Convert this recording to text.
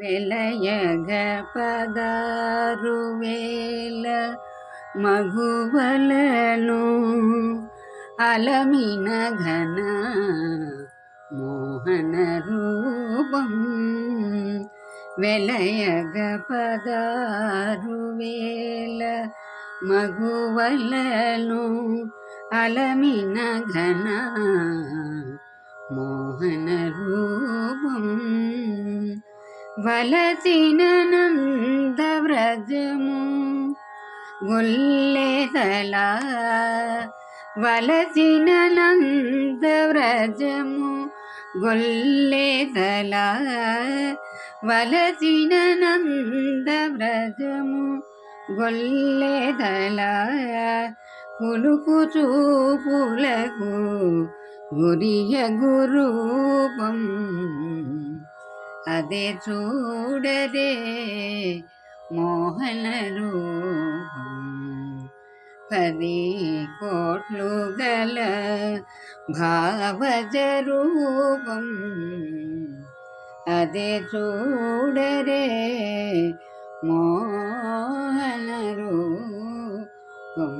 వెలయగ పదారు వేల మగువలను అలమిన ఘన మోహన రూపం. వెలయగ పదారు వేల మగువలను అలమిన ఘన మోహన రూపం. వలసిన నందవ్రజము గొల్లెదల, వలసిన నందవ్రజము గొల్లెదల, వలసిన నందవ్రజము గొల్లెదల. కులుకు చూపులకు గురియగు రూపం, అదే చూడరే మోహన రూపం. 10 కోట్లు గల భావజ రూపం, అదే చూడరే మోహన రూపం.